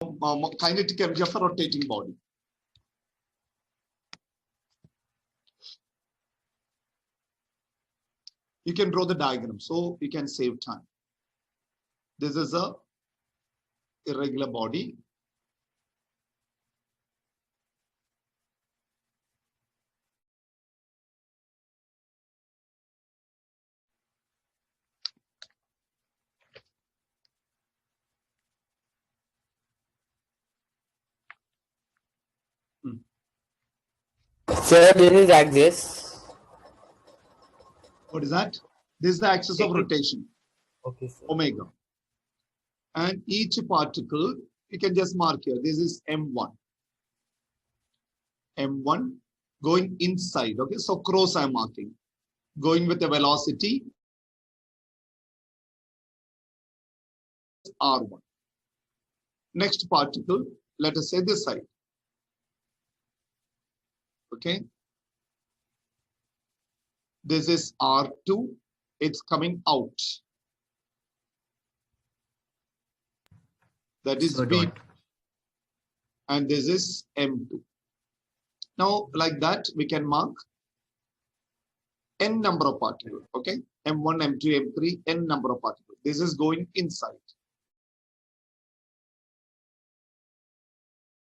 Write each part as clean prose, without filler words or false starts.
kinetic energy of a rotating body. You can draw the diagram so you can save time. This is a irregular body. Sir, this is axis. What is that? This is the axis of rotation. Okay, sir. Omega. And each particle, you can just mark here. This is M1. M1 going inside. Okay, so cross I'm marking. Going with a velocity R1. Next particle, let us say this side. Okay. This is R2. It's coming out. That is V. And this is M2. Now, like that, we can mark n number of particles. Okay. M1, M2, M3, n number of particles. This is going inside.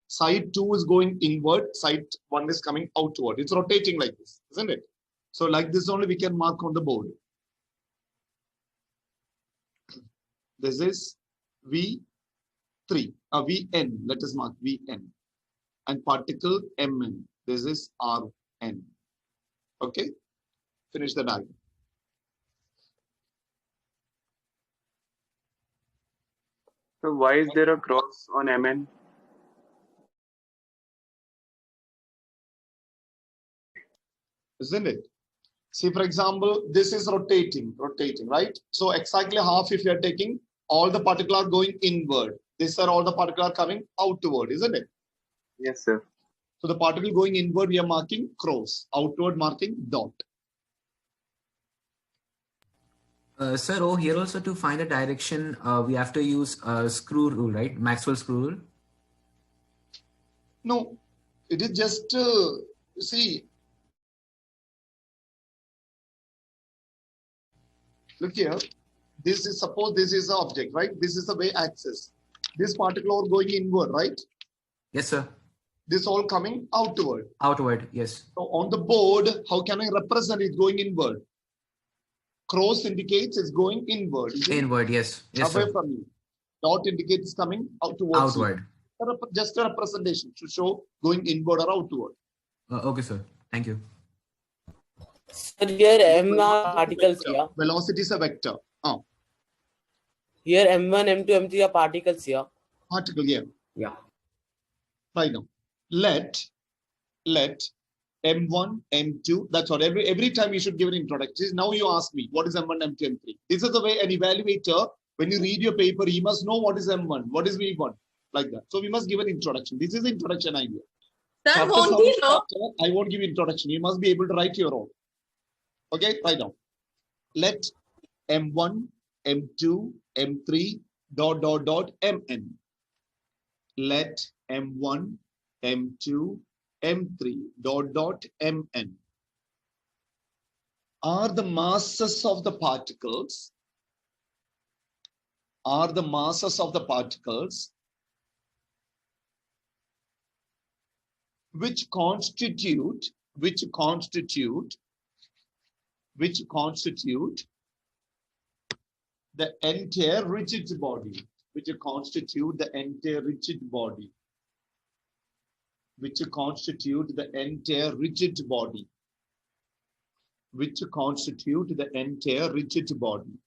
Side 2 is going inward. Side 1 is coming outward. It's rotating like this, isn't it? So like this only we can mark on the board. This is V3, Vn. Let us mark Vn. And particle Mn. This is Rn. Okay. Finish the diagram. So why is there a cross on Mn? Isn't it? See, for example, this is rotating, right? So exactly half if you are taking, all the particles are going inward. These are all the particles are coming outward, isn't it? Yes, sir. So the particle going inward, we are marking cross, outward marking dot. Sir, here also to find the direction, we have to use screw rule, right? Maxwell's screw rule? No, it is just, see, look here, this is, suppose this is the object, right? This is the way axis. This particle are going inward, right? Yes, sir. This all coming outward. Outward, yes. So on the board, how can I represent it going inward? Cross indicates it's going inward. Inward, yes. Yes, away sir. from you. Dot indicates coming out towards outward. You. Just a representation to show going inward or outward. Okay, sir. Thank you. Sir, here M are particles here. Velocity is a vector. Here M1, M2, M3 are particles here. Particle, yeah. Yeah. Right now. Let M1, M2, that's what every time you should give an introduction. Now you ask me, what is M1, M2, M3? This is the way an evaluator, when you read your paper, he must know what is M1, what is V1, like that. So we must give an introduction. This is the introduction idea. Sir, won't we know? I won't give introduction. You must be able to write your own. Okay, write down. Let M1, M2, M3, Mn. Let M1, M2, M3, Mn are the masses of the particles, which constitute the entire rigid body, which constitute the entire rigid body. Which constitute the entire rigid body. Which constitute the entire rigid body.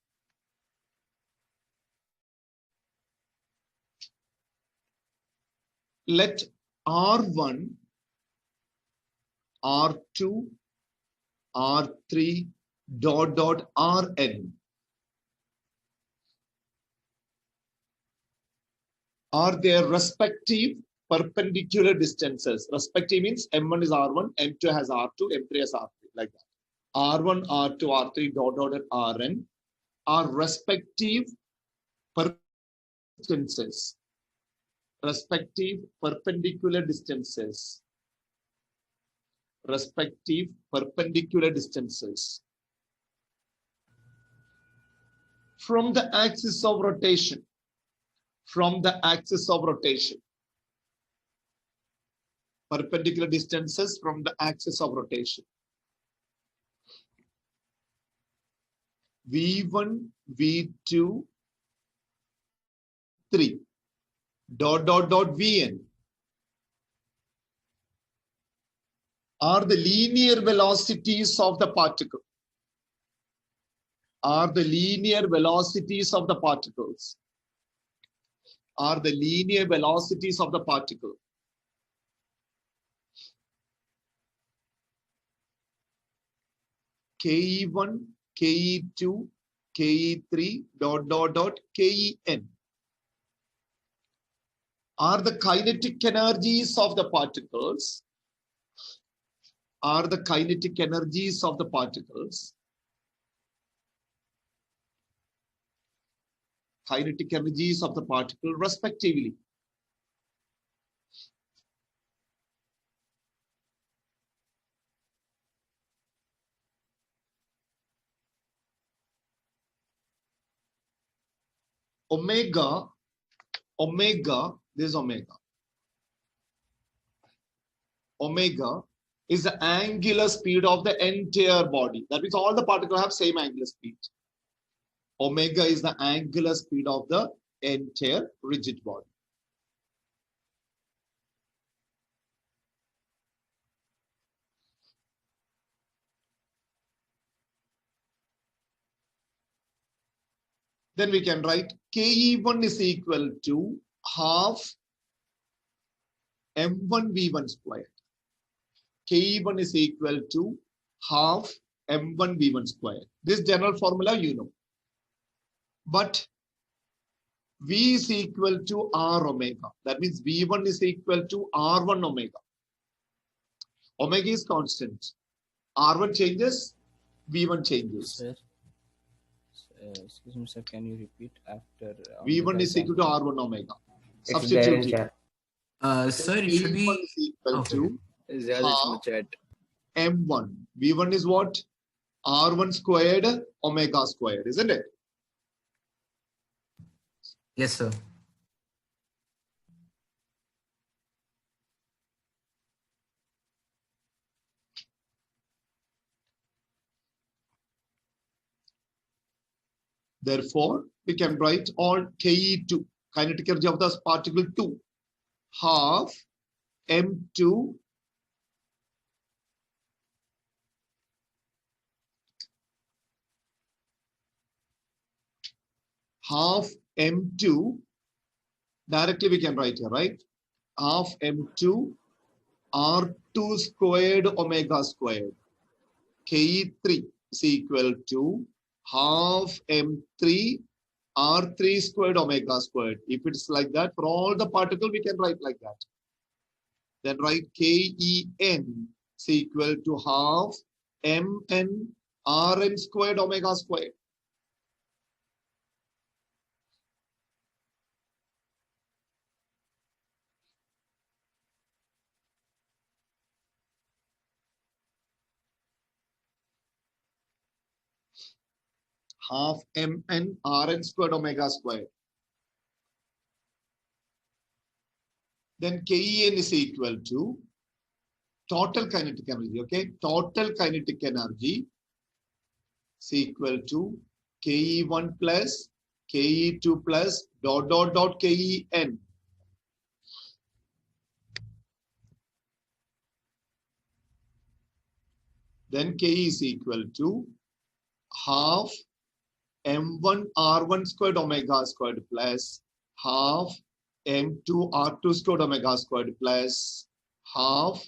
Let R1, R2, R3, Rn are their respective perpendicular distances. Respective means M1 is R1, M2 has R2, M3 has R3, like that. R1, R2, R3, Rn are respective distances respective perpendicular distances. Respective perpendicular distances from the axis of rotation. From the axis of rotation. Perpendicular distances from the axis of rotation. V1, V2, 3. Dot, dot, dot, Vn are the linear velocities of the particle. Are the linear velocities of the particles. Are the linear velocities of the particle. Ke1, Ke2, Ke3, dot, dot, dot, Ken are the kinetic energies of the particles. Are the kinetic energies of the particles. Kinetic energies of the particle respectively. Omega, this is omega. Omega is the angular speed of the entire body. That means all the particles have same angular speed. Omega is the angular speed of the entire rigid body. Then we can write Ke1 is equal to half m1 v1 squared. Ke1 is equal to half m1 v1 squared. This general formula you know. But V is equal to R omega. That means V1 is equal to R1 omega. Omega is constant. R1 changes, V1 changes. Sir, excuse me, sir. Can you repeat after? V1 is equal to R1 omega. It's there in Substitute it. chat. Sir, it should V1 be is equal okay. to Yeah, it's in the chat. M1. V1 is what? R1 squared omega squared, isn't it? Yes, sir. Therefore, we can write all Ke2, kinetic energy of the particle 2, half M2 half M2, directly we can write here, right? Half M2 R2 squared omega squared. Ke3 is equal to half M3 R3 squared omega squared. If it's like that, for all the particle, we can write like that. Then write Ken is equal to half Mn Rn squared omega squared. Half Mn Rn squared omega squared. Then Ken is equal to total kinetic energy, okay? Total kinetic energy is equal to Ke1 plus Ke2 plus dot dot dot Ken. Then Ke is equal to half M1 R1 squared omega squared plus half M2 R2 squared omega squared plus half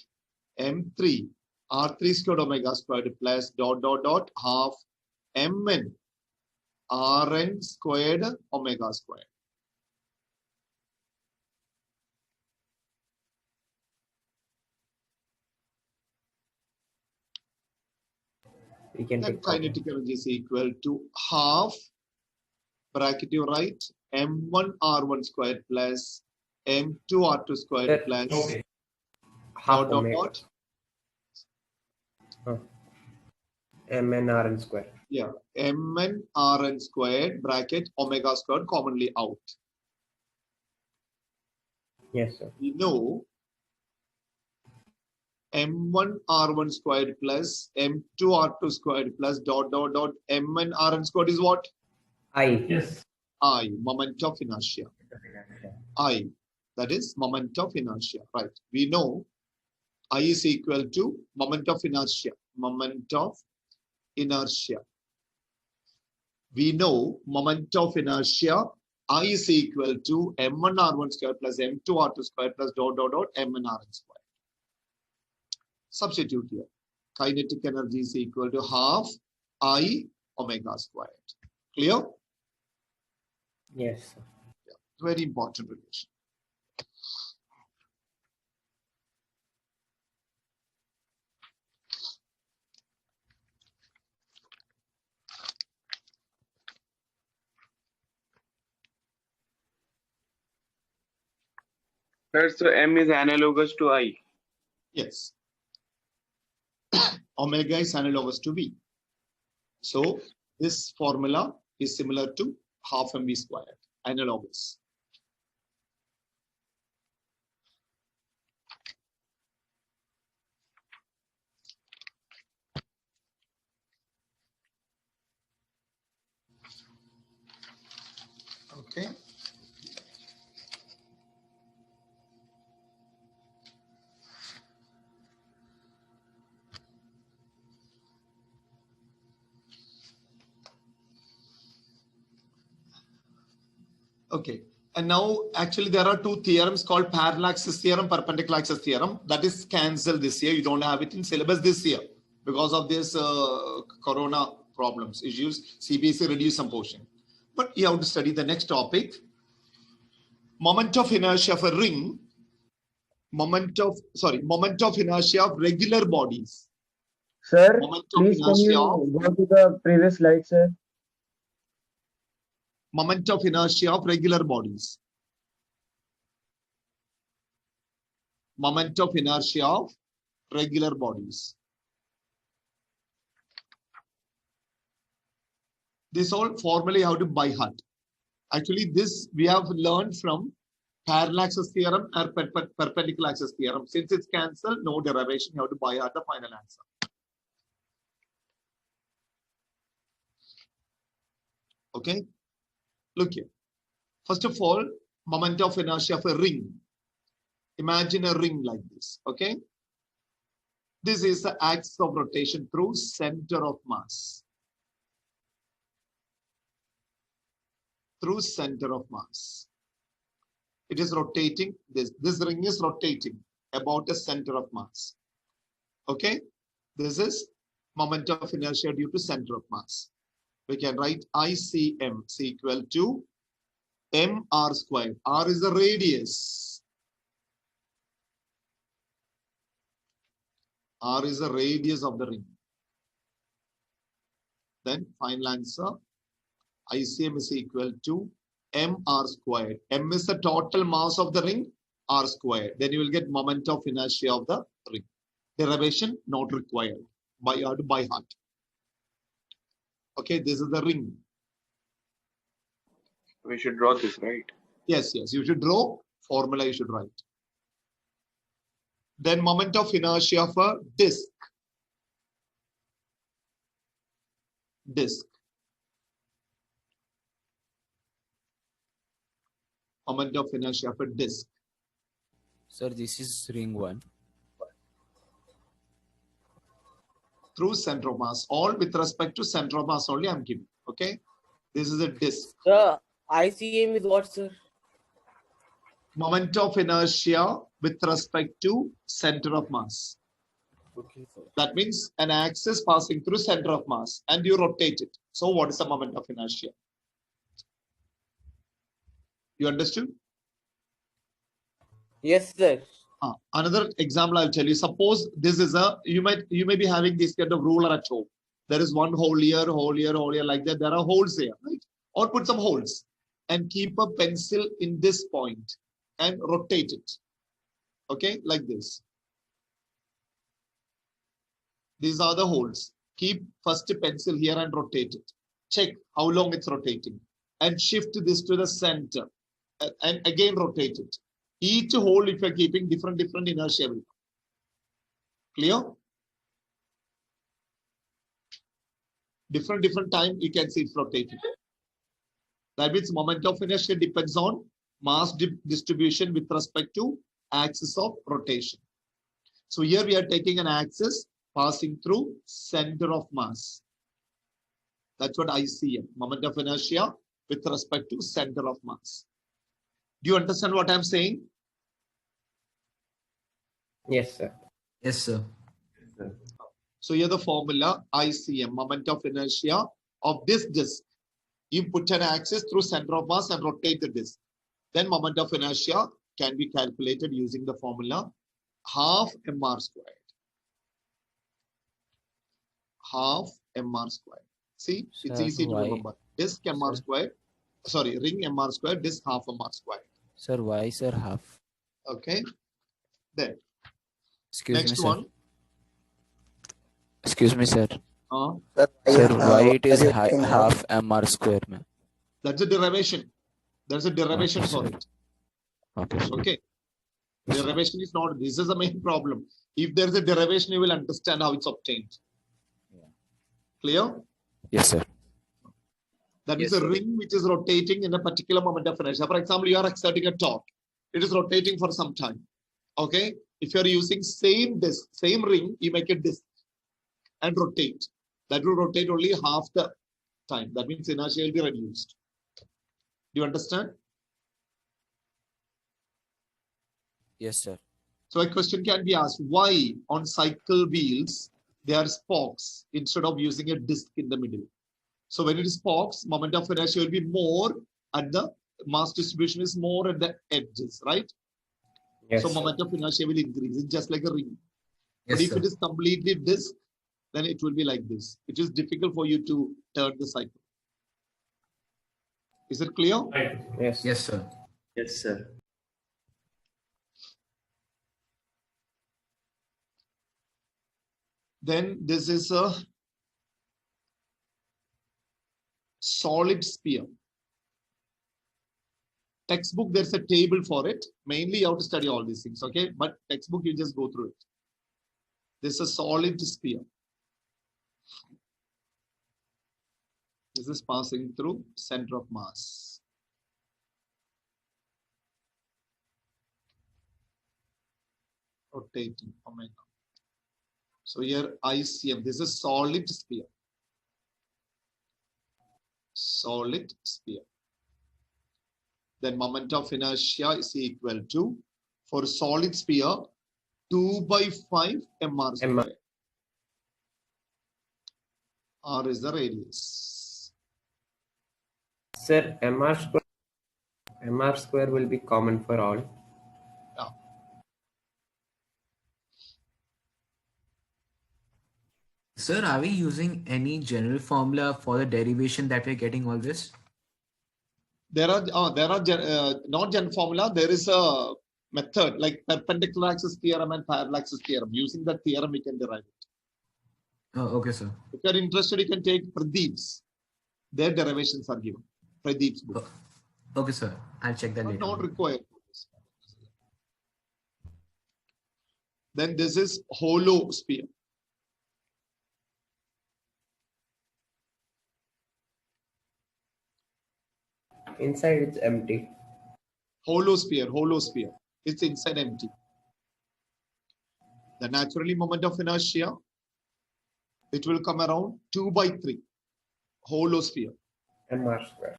M3 R3 squared omega squared plus dot dot dot half Mn Rn squared omega squared. We can Then take copy. kinetic energy is equal to half, bracket you write, M1 R1 squared plus m2 r2 squared plus half dot omega. Mn Rn square. Yeah, mn Rn squared bracket omega squared commonly out. Yes, sir. We know m1 r1 squared plus m2 r2 squared plus dot mn Rn squared is what? I. Yes. I, moment of inertia. I, that is moment of inertia, right? We know I is equal to moment of inertia. Moment of inertia. We know moment of inertia I is equal to m1 r1 square plus m2 r2 square plus dot mn Rn square. Substitute here. Kinetic energy is equal to half I omega squared. Clear? Yes, sir. Yeah. Very important relation. Sir, so M is analogous to I. Yes. Omega is analogous to V. So this formula is similar to half mv squared, analogous. Okay. Okay. And now actually there are two theorems called parallel axis theorem, perpendicular axis theorem. That is cancelled this year. You don't have it in syllabus this year because of this corona problems, issues. CBSE reduced some portion. But you have to study the next topic. Moment of inertia of a ring. Moment of inertia of regular bodies. Sir, Moment of please can inertia you of go to the previous slide, sir? moment of inertia of regular bodies. Moment of inertia of regular bodies. This all formally how to by heart. Actually, this we have learned from parallel axis theorem or perpendicular axis theorem. Since it's cancelled, no derivation. You have to by heart the final answer. Okay. Look here. First of all, moment of inertia of a ring. Imagine a ring like this. Okay. This is the axis of rotation through center of mass. Through center of mass. It is rotating. This ring is rotating about a center of mass. Okay. This is moment of inertia due to center of mass. We can write ICM is equal to mr squared. R is the radius. R is the radius of the ring. Then final answer, ICM is equal to mr squared. M is the total mass of the ring, r squared. Then you will get moment of inertia of the ring. Derivation not required. By heart. Okay, this is the ring. We should draw this, right? Yes, yes. You should draw. Formula you should write. Then moment of inertia of a disk. Disk. Moment of inertia of a disk. Sir, this is ring 1. Through center of mass. All with respect to center of mass only I'm giving. Okay. This is a disk. Sir, ICM is what, sir? Moment of inertia with respect to center of mass. Okay, sir. That means an axis passing through center of mass and you rotate it. So what is the moment of inertia? You understood? Yes, sir. Another example I'll tell you. Suppose this is you may be having this kind of ruler at home. There is one hole here, hole here, hole here, like that. There are holes here, right? Or put some holes and keep a pencil in this point. and rotate it. Okay, like this. These are the holes. Keep first pencil here and rotate it. Check how long it's rotating and shift this to the center and again rotate it. Each hole, if you're keeping different inertia will come. Clear? Different time you can see it's rotating. That means moment of inertia depends on mass distribution with respect to axis of rotation. So here we are taking an axis passing through center of mass. That's what ICM, moment of inertia with respect to center of mass. Do you understand what I'm saying? Yes, sir. Yes, sir. So here the formula ICM, moment of inertia of this disk. You put an axis through center of mass and rotate the disk. Then moment of inertia can be calculated using the formula half mr squared. Half mr squared. See, it's Sir, easy to why? remember. Disk mr Sir. squared, sorry, ring mr squared, disk half mr squared. Sir, why, sir, half? Okay. Then Excuse me, next sir. one. Excuse me, sir. Sir, Sir, why it is half mr square, man? That's a derivation. There's a derivation Okay, for sir. it. Okay, sir. Okay. Yes, sir. Derivation is not, this is the main problem. If there's a derivation, you will understand how it's obtained. Yeah. Clear? Yes, sir. That Yes, is a sir. ring which is rotating in a particular moment of inertia. For example, you are exerting a torque. It is rotating for some time. Okay. If you are using same disk, same ring, you make a disk and rotate. That will rotate only half the time. That means inertia will be reduced. Do you understand? Yes, sir. So a question can be asked, why on cycle wheels, there are spokes instead of using a disc in the middle? So when it is spokes, moment of inertia will be more at the mass distribution is more at the edges, right? Yes, So sir. moment of inertia will increase. It's just like a ring. Yes, But if sir. it is completely disc, then it will be like this. It is difficult for you to turn the cycle. Is it clear? Yes. Yes, sir. Yes, sir. Then this is a solid sphere. Textbook, there's a table for it. Mainly you have to study all these things, okay? But textbook, you just go through it. This is a solid sphere. This is passing through center of mass. Rotating omega. So here ICM, this is solid sphere. Solid sphere. Then moment of inertia is equal to, for solid sphere, 2/5 mr square. R is the radius. Sir, mr square will be common for all. Yeah. Sir, are we using any general formula for the derivation that we're getting all this? There are not gen formula. There is a method like perpendicular axis theorem and parallel axis theorem. Using that theorem, we can derive it. Oh, okay, sir. If you are interested, you can take Pradeep's. Their derivations are given. Pradeep's book. Okay, sir. I'll check that But later. not required. Then this is hollow sphere. Inside it's empty. Hollow sphere. Hollow sphere. It's inside empty. The naturally moment of inertia, it will come around 2/3. Hollow sphere. Mr square.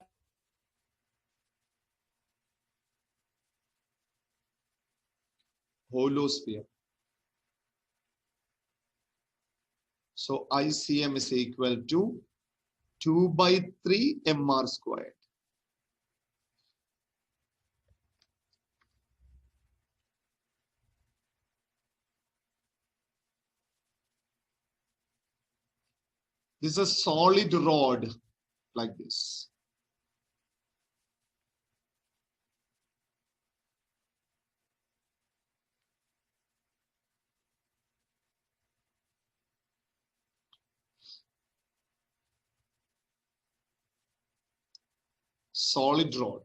Hollow sphere. So ICM is equal to 2/3 mr squared. This is a solid rod like this. solid rod.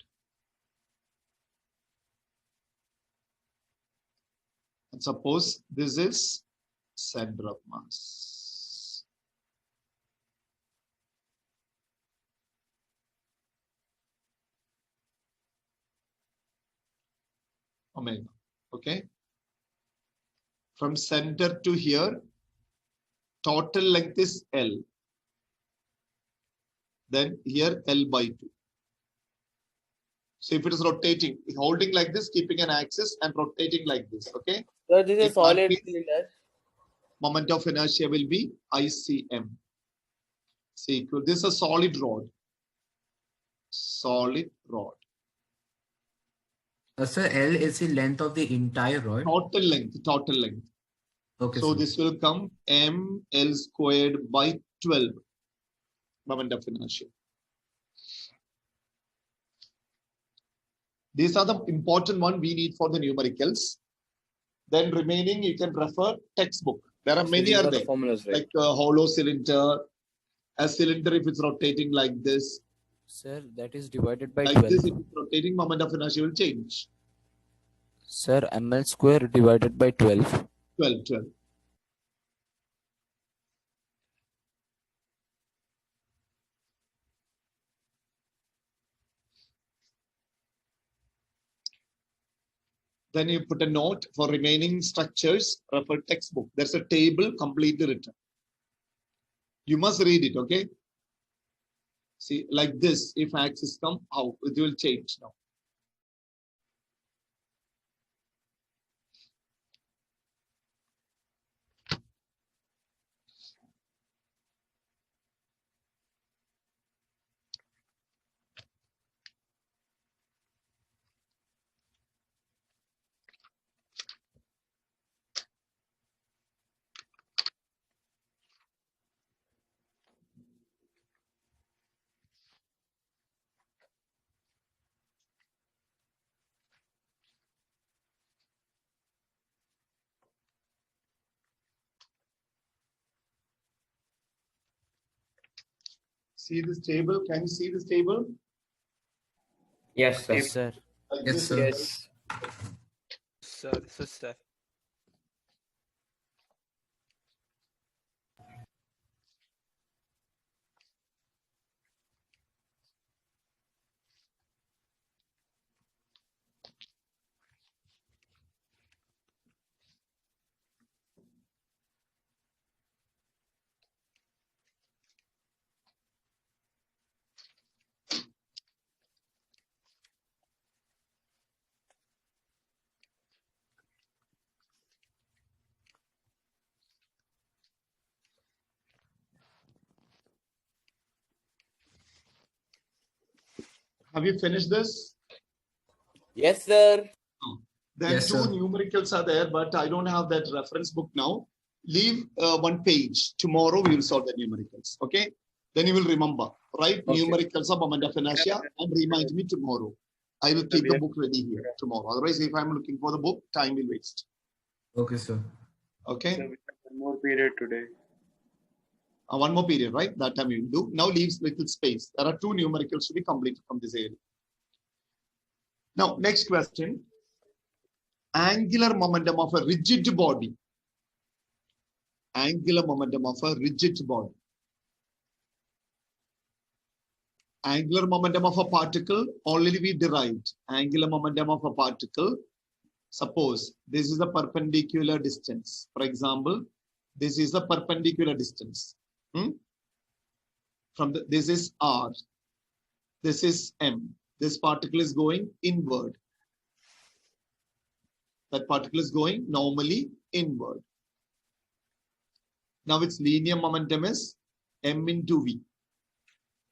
And suppose this is center of mass. Omega. Okay. From center to here, total length is L. Then here L by 2. So if it is rotating, holding like this, keeping an axis and rotating like this, okay? Sir, this is If a solid that means cylinder. moment of inertia will be ICM. C equal, this is a solid rod. Solid rod. Sir, L is the length of the entire rod. Total length, total length. Okay, So sir. this will come ML squared by 12 moment of inertia. These are the important one we need for the numericals. Then remaining you can refer textbook. There are many are there, formulas, right? like a hollow cylinder, a cylinder if it's rotating like this, Sir, that is divided by like 12. this if it's rotating, moment of inertia will change. Sir, ml square divided by 12. 12, 12. Then you put a note for remaining structures, refer textbook. There's a table completely written. You must read it, okay? See, like this, if axis come, how it will change now. See this table? Can you see this table? Yes, sir. Yes, sir. Like Yes, this, sir. Yes. Sir, this is sir. Have you finished this? Yes, sir. Then Yes, two sir. numericals are there, but I don't have that reference book now. Leave one page. Tomorrow we will solve the numericals. Okay? Then you will remember. Write Okay. numericals of moment of inertia and remind me tomorrow. I will keep the book ready here tomorrow. Otherwise, if I'm looking for the book, time will waste. Okay, sir. Okay? So we have one more period today. One more period, right? That time you will do. Now leaves little space. There are two numericals to be completed from this area. Now, next question. Angular momentum of a rigid body. Angular momentum of a rigid body. Angular momentum of a particle already we derived. Angular momentum of a particle. Suppose this is a perpendicular distance. For example, this is a perpendicular distance. From this is R. This is M. This particle is going inward. That particle is going normally inward. Now its linear momentum is M into V.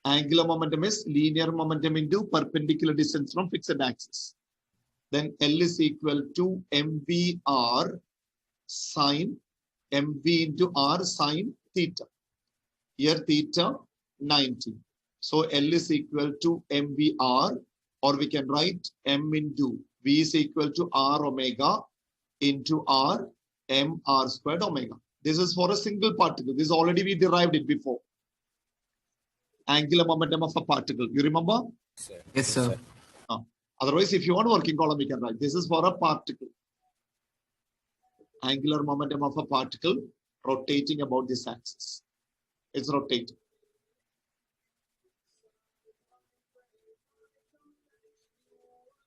Angular momentum is linear momentum into perpendicular distance from fixed axis. Then L is equal to MVR sine MV into R sine theta. Here theta 90. So L is equal to MVR, or we can write M into V is equal to R omega into R M R squared omega. This is for a single particle. This already we derived it before. Angular momentum of a particle. You remember? Yes, sir. Otherwise, if you want working column, we can write. This is for a particle. Angular momentum of a particle rotating about this axis. It's rotating.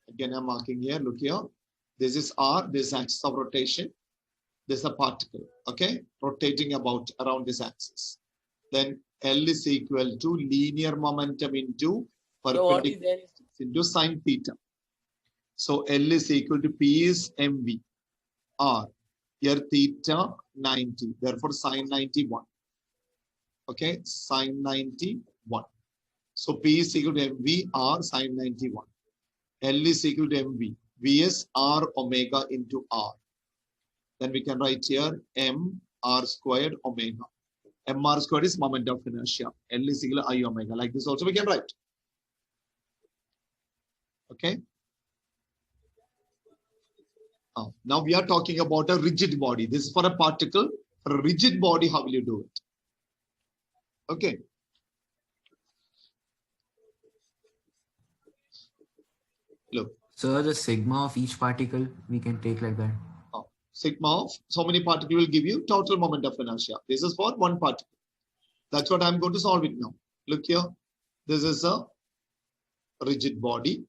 Again, I'm marking here. Look here. This is R, this axis of rotation. This is a particle, okay? Rotating around this axis. Then L is equal to linear momentum into So what is perpendicular there? into sine theta. So L is equal to P is MV. R. Here theta 90. Therefore sine 91. Okay, sine 91. So P is equal to MV R sine 91. L is equal to MV. V is R omega into R. Then we can write here M R squared omega. M R squared is moment of inertia. L is equal to I omega. Like this also we can write. Okay. Now we are talking about a rigid body. This is for a particle. For a rigid body, how will you do it? Okay. Look. So the sigma of each particle we can take like that. Sigma of so many particles will give you total moment of inertia. This is for one particle. That's what I'm going to solve it now. Look here. This is a rigid body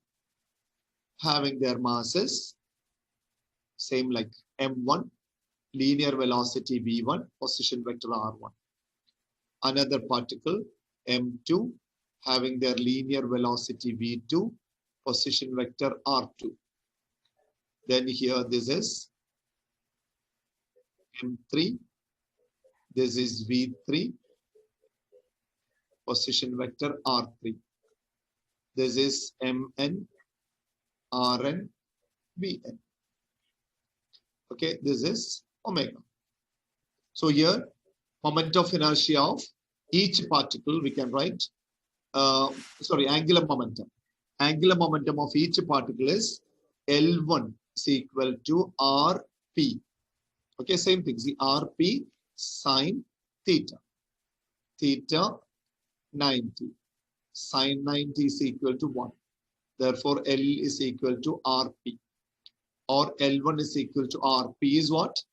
having their masses same like M1, linear velocity V1, position vector R1. Another particle M2 having their linear velocity V2, position vector R2. Then here this is M3, this is V3, position vector R3. This is Mn, Rn, Vn. Okay, this is omega. So here, moment of inertia of each particle we can write, angular momentum. Angular momentum of each particle is L1 is equal to Rp. Okay, same thing. See, Rp sine theta. Theta 90. Sine 90 is equal to 1. Therefore, L is equal to Rp. Or L1 is equal to Rp is what?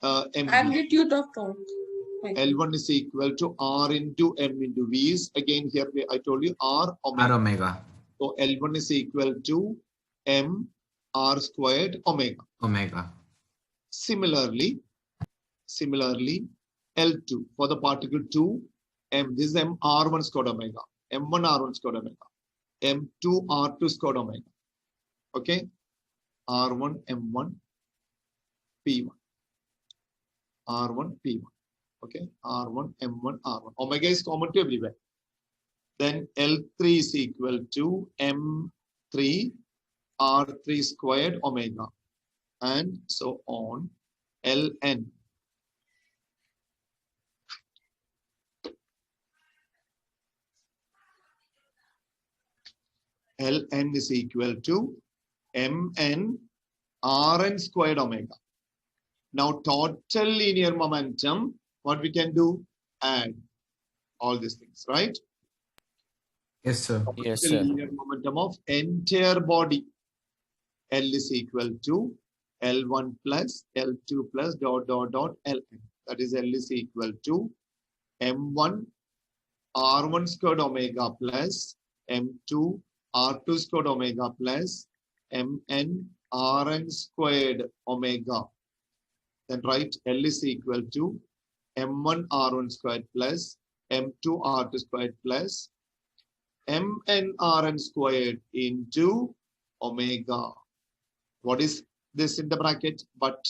MV. Magnitude of torque. L1 is equal to R into M into V is again here I told you R omega. R omega. So L1 is equal to M R squared omega. Omega. Similarly, L2 for the particle 2 M. This is M R1 squared omega. M1 R1 squared omega. M2 R2 squared omega. Okay. R1 M1 P1. R1 P1. Okay. R1 M1 R1. Omega is common to everywhere. Then L3 is equal to M3 R3 squared omega. And so on. Ln. Ln is equal to Mn Rn squared omega. Now total linear momentum, what we can do? Add all these things, right? Yes, sir. Yes, Total sir. linear momentum of entire body. L is equal to L1 plus L2 plus ... Ln. That is L is equal to M1 R1 squared omega plus M2 R2 squared omega plus Mn Rn squared omega. Then write L is equal to M1 R1 squared plus M2 R2 squared plus Mn Rn squared into omega. What is this in the bracket? But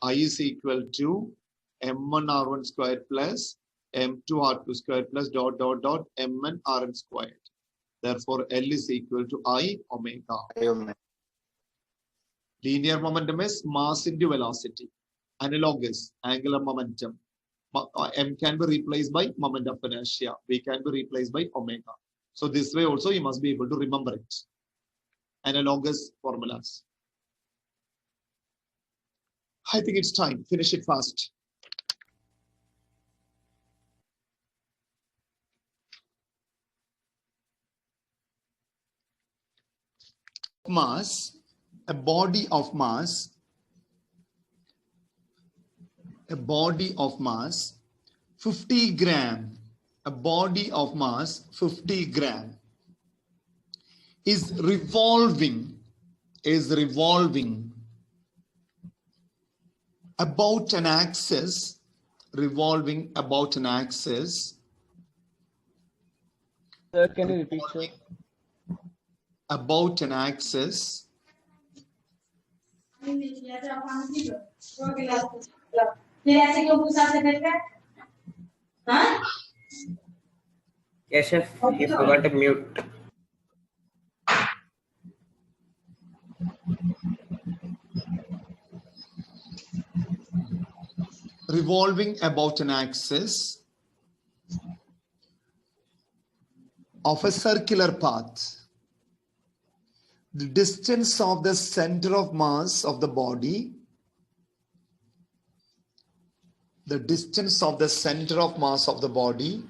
I is equal to M1 R1 squared plus M2 R2 squared plus ... Mn Rn squared. Therefore, L is equal to I omega. Linear momentum is mass into velocity. Analogous angular momentum. M can be replaced by moment of inertia. V can be replaced by omega. So this way also you must be able to remember it. Analogous formulas. I think it's time. Finish it fast. mass, a body of mass, 50 gram, a body of mass 50 gram is revolving about an axis, Sir, can you repeat, sir? about an axis Yes, chef. You forgot to mute. revolving about an axis of a circular path. The distance of the center of mass of the body,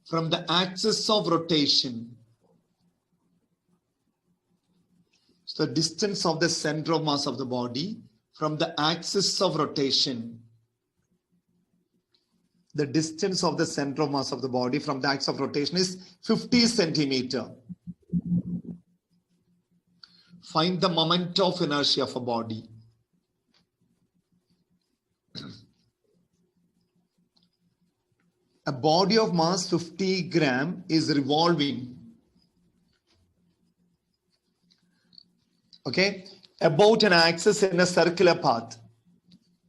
from the axis of rotation. So the distance of the center of mass of the body from the axis of rotation. The distance of the center of mass of the body from the axis of rotation is 50 centimeter. Find the moment of inertia of a body. A body of mass 50 gram is revolving. Okay, about an axis in a circular path.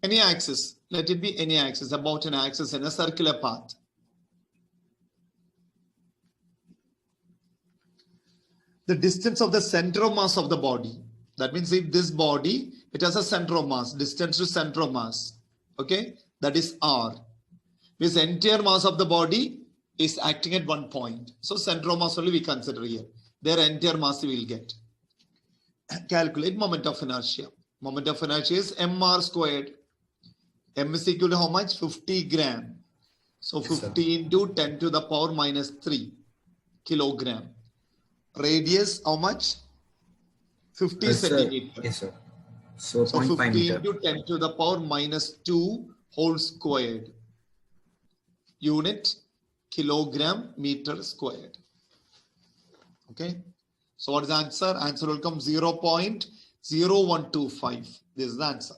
Any axis, let it be any axis, about an axis in a circular path. The distance of the center of mass of the body. That means if this body, it has a center of mass, distance to center of mass. Okay, that is R. This entire mass of the body is acting at one point. So center of mass only we consider here. Their entire mass we will get. Calculate moment of inertia. Moment of inertia is mr squared. M is equal to how much? 50 gram. So 50 into 10 to the power minus 3 kilogram. Radius how much? 50 centimeter. Yes, sir. So, So 0.5 50 meter. into 10 to the power minus 2 whole squared. Unit kilogram meter squared. Okay. So what is the answer? Answer will come 0.0125. This is the answer.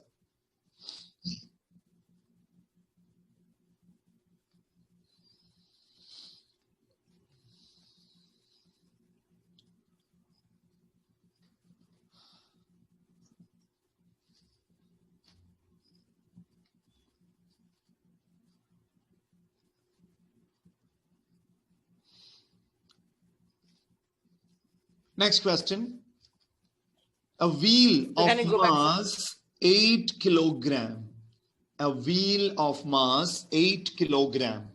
Next question. A wheel of Can you go back, sir? mass 8 kilogram. A wheel of mass 8 kilogram.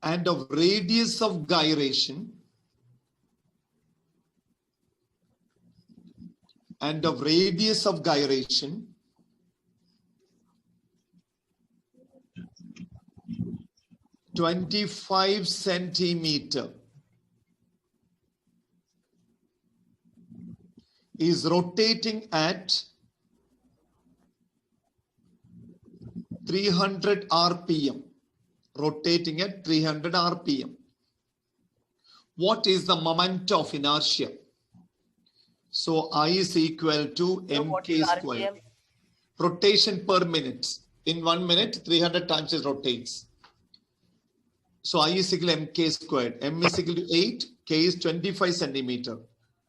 And of radius of gyration. And of radius of gyration. 25 centimeter. Is rotating at 300 RPM. Rotating at 300 RPM. What is the moment of inertia? So I is equal to So what mk is squared. RPM? Rotation per minute. In 1 minute, 300 times it rotates. So I is equal to mk squared. M is equal to 8. K is 25 centimeter.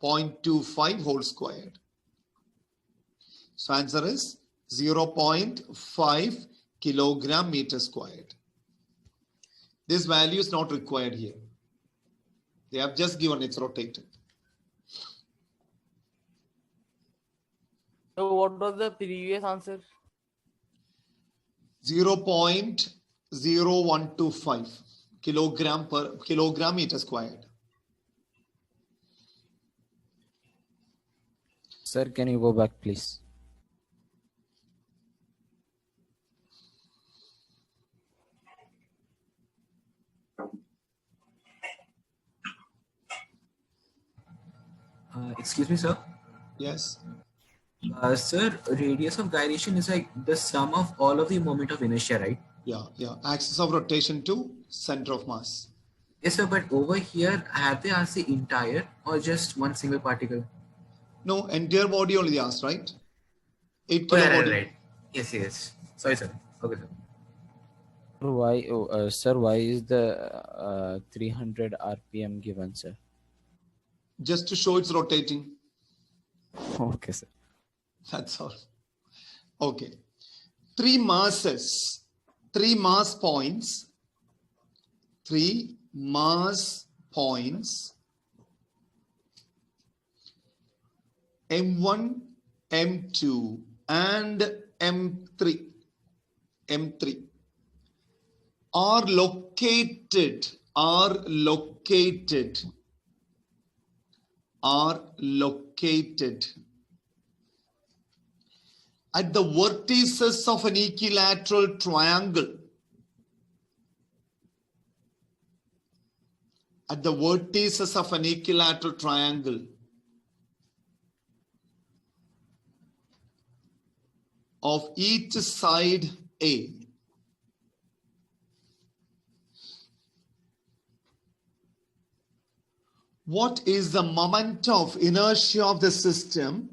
0.25 whole squared. So answer is 0.5 kilogram meter squared. This value is not required here. They have just given it's rotated. So what was the previous answer? 0.0125 kilogram meter squared. Sir, can you go back, please? Excuse me, sir. Yes. Sir, radius of gyration is like the sum of all of the moment of inertia, right? Yeah. Axis of rotation to center of mass. Yes, sir. But over here, have they asked the entire or just one single particle? No, entire body only they asked, right? 8 Oh, kilo right, body. right. Yes. Sorry, sir. Okay, sir. Why, sir, why is the 300 RPM given, sir? Just to show it's rotating. Okay, sir. That's all. Okay. 3 masses, 3 mass points, 3 mass points, M1, M2, and M3 are located at the vertices of an equilateral triangle. At the vertices of an equilateral triangle. Of each side A. What is the moment of inertia of the system?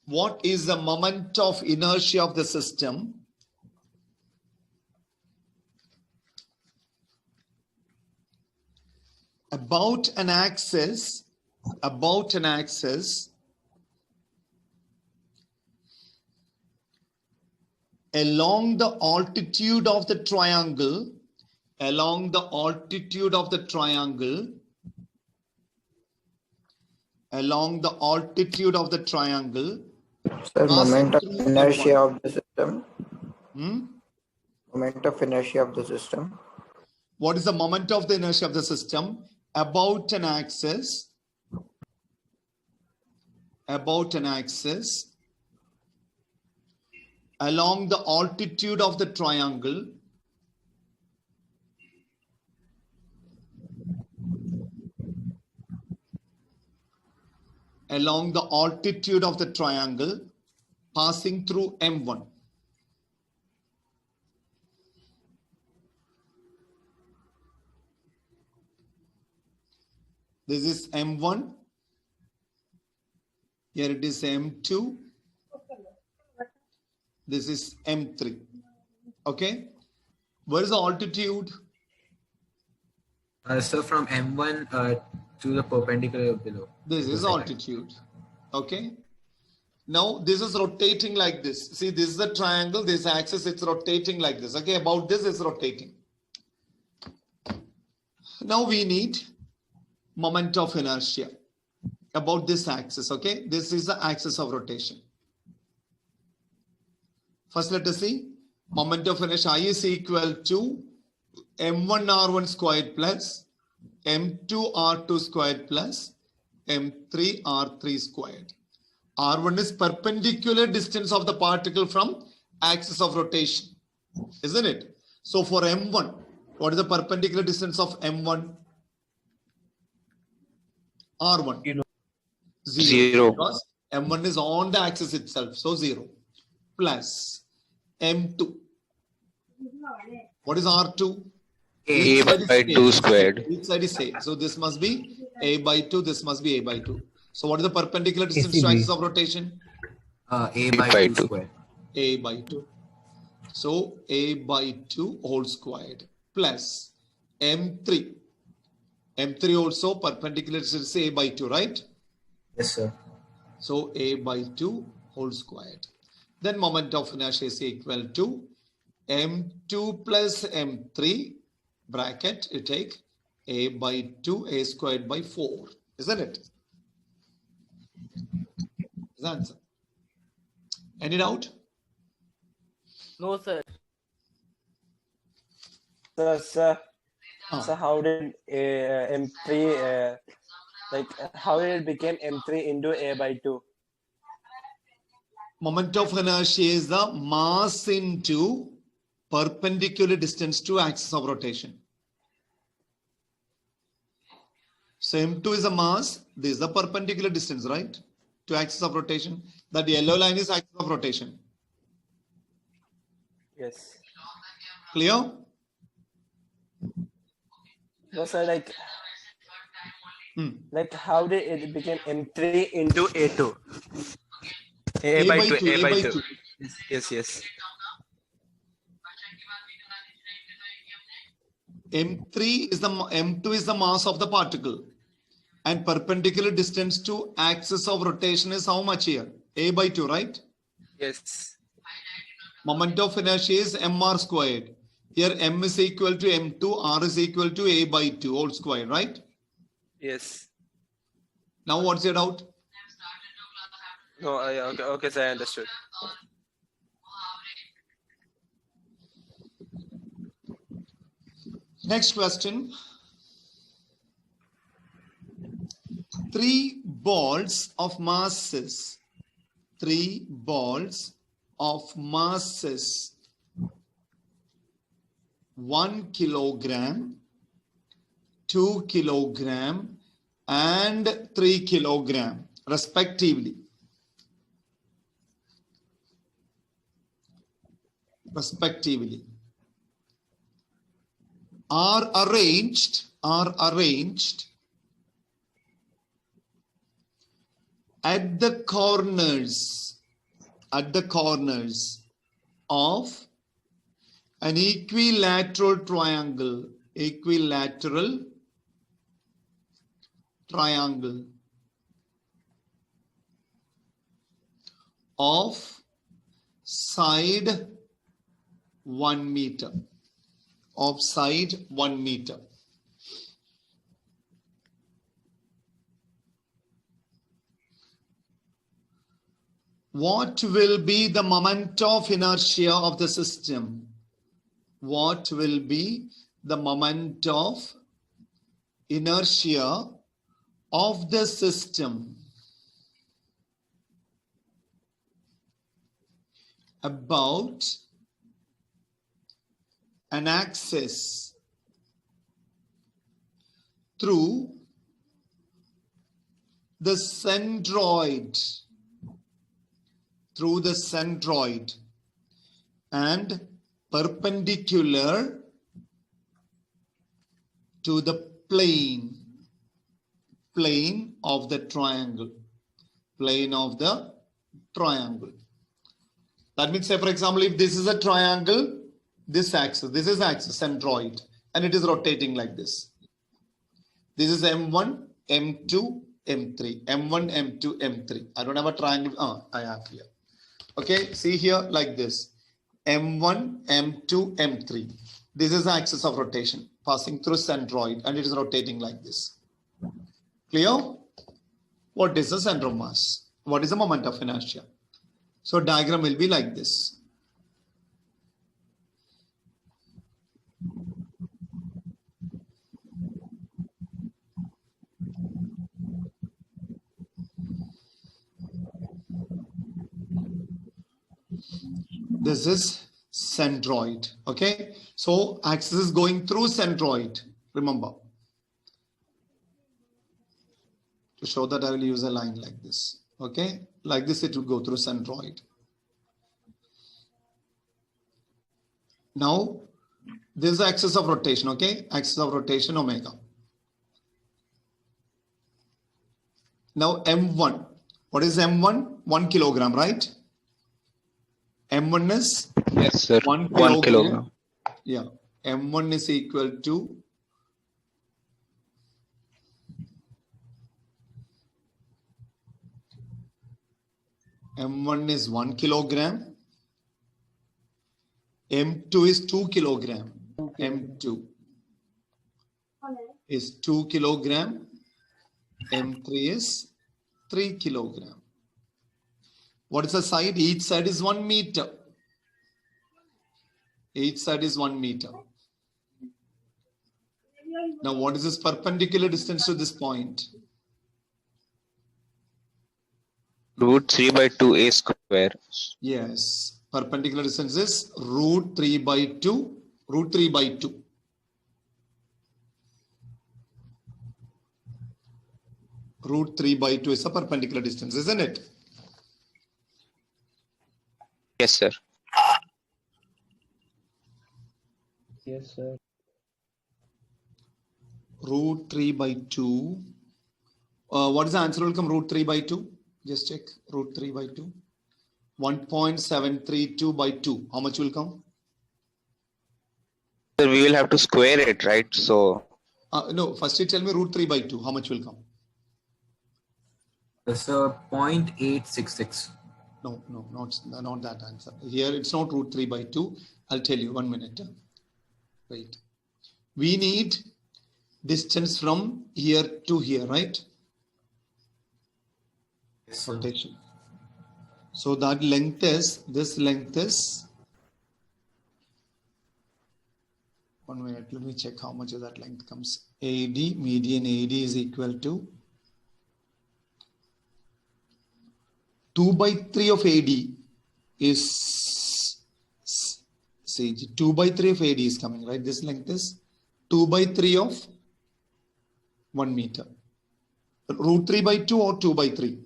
What is the moment of inertia of the system? About an axis along the altitude of the triangle, Sir, moment of through inertia F1. of the system. Moment of inertia of the system. What is the moment of the inertia of the system? About an axis along the altitude of the triangle passing through M1. This is M1. Here it is M2. This is M3. Okay. Where is the altitude? So from M1 to the perpendicular below. This is altitude. Okay. Now this is rotating like this. See, this is the triangle, this axis, it's rotating like this. Okay, about this is rotating. Now we need moment of inertia about this axis. Okay, this is the axis of rotation. First, let us see. Moment of inertia I is equal to m1r1 squared plus m2r2 squared plus m3r3 squared. R1 is perpendicular distance of the particle from axis of rotation, isn't it? So for M1, what is the perpendicular distance of M1? R1. 0. Because M1 is on the axis itself, so 0. Plus M2. What is R2? A by 2 squared. Each side is same. So this must be A by 2, this must be A by 2. So what is the perpendicular distance to axis of rotation? A by 2 squared. A by 2. So A by 2 whole squared plus M3. M3 also perpendicular distance A by 2, right? Yes, sir. So A by 2 whole squared. Then moment of inertia is equal to M2 plus M3 bracket, you take A by 2, A squared by 4, isn't it? Is the answer. Any doubt? No, sir. So how did M3 how did it become M3 into A by 2? Moment of inertia is the mass into perpendicular distance to axis of rotation. So M2 is a mass. This is the perpendicular distance, right? To axis of rotation. That yellow line is axis of rotation. Yes. Clear? No, sir, like how did it become M3 into A2? A by 2, A by 2. Yes. M2 is the mass of the particle, and perpendicular distance to axis of rotation is how much here? A by 2, right? Yes. Moment of inertia is mr squared. Here m is equal to m2, r is equal to a by 2 whole square, right? Yes. Now what's your doubt? No, okay, sir, I understood. Next question. 3 balls of masses. 3 balls of masses. 1 kilogram, 2 kilogram, and 3 kilogram, respectively. Are arranged at the corners of an equilateral triangle of side 1 meter. What will be the moment of inertia of the system? What will be the moment of inertia of the system about an axis through the centroid and perpendicular to the plane of the triangle. That means, say for example, if this is a triangle, this is axis centroid, and it is rotating like this. This is M1, M2, M3, M1, M2, M3. I don't have a triangle. I have here. Okay, see here like this. M1, M2, M3. This is the axis of rotation passing through centroid, and it is rotating like this. Clear? What is the center of mass? What is the moment of inertia? So diagram will be like this. This is centroid. Okay, so axis is going through centroid. Remember, to show that I will use a line like this. Okay, like this it will go through centroid. Now this is the axis of rotation. Okay, axis of rotation omega. Now M1. What is M1? 1 kilogram, right? M1 is? Yes, sir. 1 kilogram. Yeah. M1 is equal to M1 is 1 kilogram. M2 is 2 kilogram. M2 is 2 kilogram. M3 is 3 kilogram. What is the side? Each side is 1 meter. Each side is 1 meter. Now, what is this perpendicular distance to this point? Root 3 by 2 a square. Yes. Perpendicular distance is root 3 by 2. Root 3 by 2. Root 3 by 2 is a perpendicular distance, isn't it? Yes, sir. Yes, sir. Root 3 by 2. What is the answer will come? Root 3 by 2. Just check. Root 3 by 2. 1.732 by 2. How much will come? So we will have to square it, right? So No, first you tell me root 3 by 2. How much will come? So 0.866. No, not that answer. Here it's not root 3 by 2. I'll tell you 1 minute. Wait. We need distance from here to here, right? Yes, sir. Rotation. So that length is, this length is, 1 minute, let me check how much of that length comes. AD, median AD is equal to 2 by 3 of AD is, say 2 by 3 of AD is coming, right? This length is 2 by 3 of 1 meter. Root 3 by 2 or 2 by 3?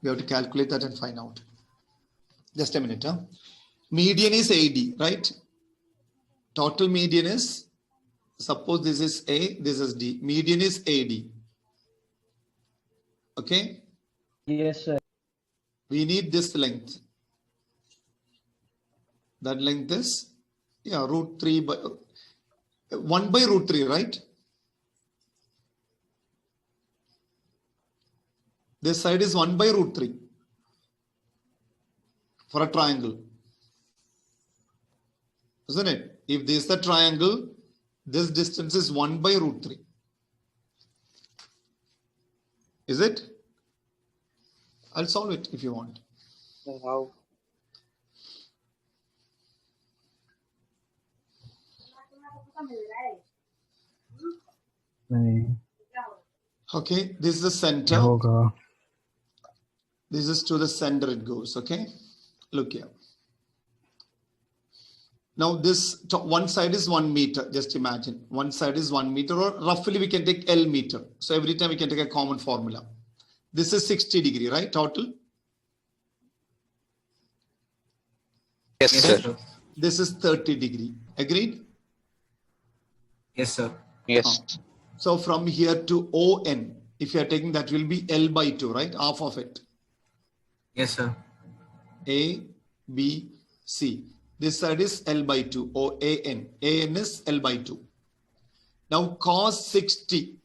We have to calculate that and find out. Just a minute. Median is AD, right? Total median is, suppose this is A, this is D. Median is AD. Okay? Yes, sir. We need this length. That length is, yeah, root 3 by 1 by root 3, right? This side is 1 by root 3 for a triangle. Isn't it? If this is a triangle, this distance is 1 by root 3. Is it? I'll solve it if you want. How? Okay, this is the center. This is to the center it goes, okay? Look here. Now this one side is 1 meter, just imagine. One side is 1 meter, or roughly we can take L meter. So every time we can take a common formula. This is 60 degree, right, total? yes, Yes, sir. sir. This is 30 degree. Agreed? Yes, sir. Yes. So from here to ON, if you are taking that will be L by 2, right? Half of it. Yes, sir. A, B, C. This side is L by 2 or AN. AN is L by 2. Now cos 60.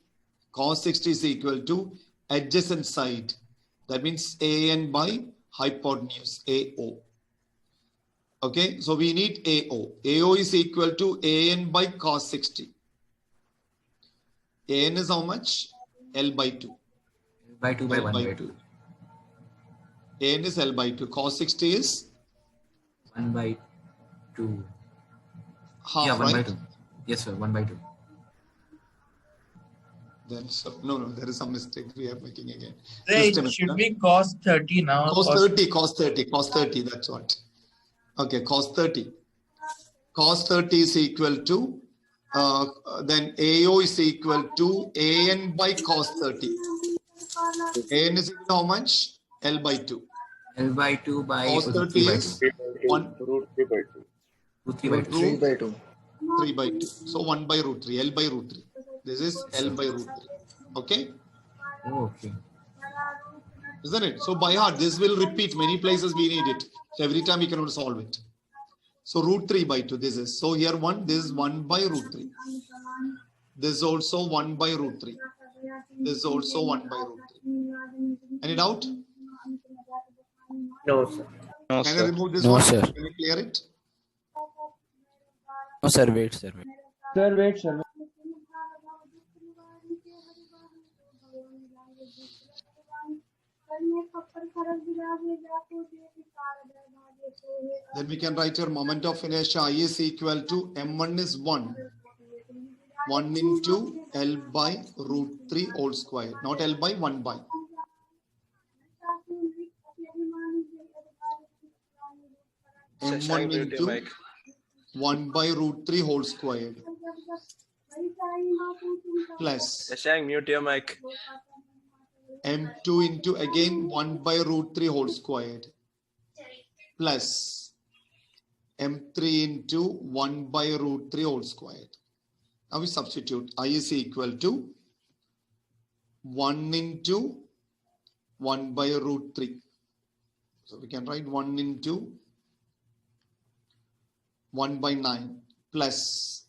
Cos 60 is equal to adjacent side. That means AN by hypotenuse, AO. Okay, so we need AO. AO is equal to AN by cos 60. AN is how much? L by 2. By 2 by L 1 by by 2. 2. AN is L by 2. Cos 60 is 1 by 2. half, Yeah, 1 by right? 2. Yes, sir. 1 by 2. Then so, no, there is some mistake we are making again. It should be cos 30 now. Cos 30, that's what. Okay, cos 30. Cos 30 is equal to, then AO is equal to AN by cos 30. AN is equal to how much? L by 2. L by 2 by Cos 3 30 by is 2. 1 Root 3 by 2. 3 by 2. 3 by 2. 3 by 2. So 1 by root 3, L by root 3. This is L by root 3. Okay? Oh, okay. Isn't it? So by heart, this will repeat many places we need it. So every time we cannot solve it. So root 3 by 2, this is. So here this is 1 by root 3. This is also 1 by root 3. This is also 1 by root 3. Any doubt? No, sir. No, Can I sir. remove this No, one? sir. Can you clear it? No, sir. Wait, sir. Wait. Sir, wait, sir. Then we can write your moment of inertia I is equal to M1 is 1. 1 into L by root 3 whole square. Not L by 1 by. M1 into 1 by root 3 whole squared. plus Shashank, mute your mic. m2 into again 1 by root 3 whole squared plus m3 into 1 by root 3 whole squared. Now we substitute I is equal to 1 into 1 by root 3. So we can write 1 into 1 by 9 plus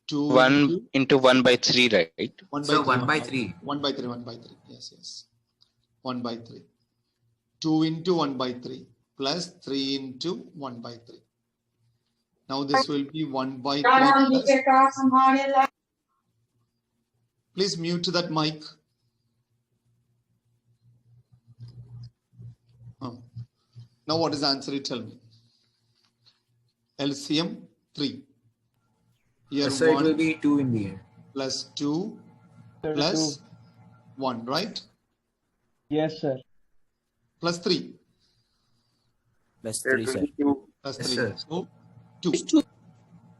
2 1 into 1 by 3, right? 1 by So 3. 1 by 3. 1 by 3, 1 by 3. Yes, yes. 1 by 3. 2 into 1 by 3 plus 3 into 1 by 3. Now this will be 1 by 3 plus. Please mute that mic. Oh. Now what is the answer? You tell me. LCM 3. Here So it 1 will be 2 in the end. plus 2 Sir, plus 2. 1, right? Yes, sir. Plus 3. Plus It 3, will sir. be 2. Plus Yes, 3. sir. So 2.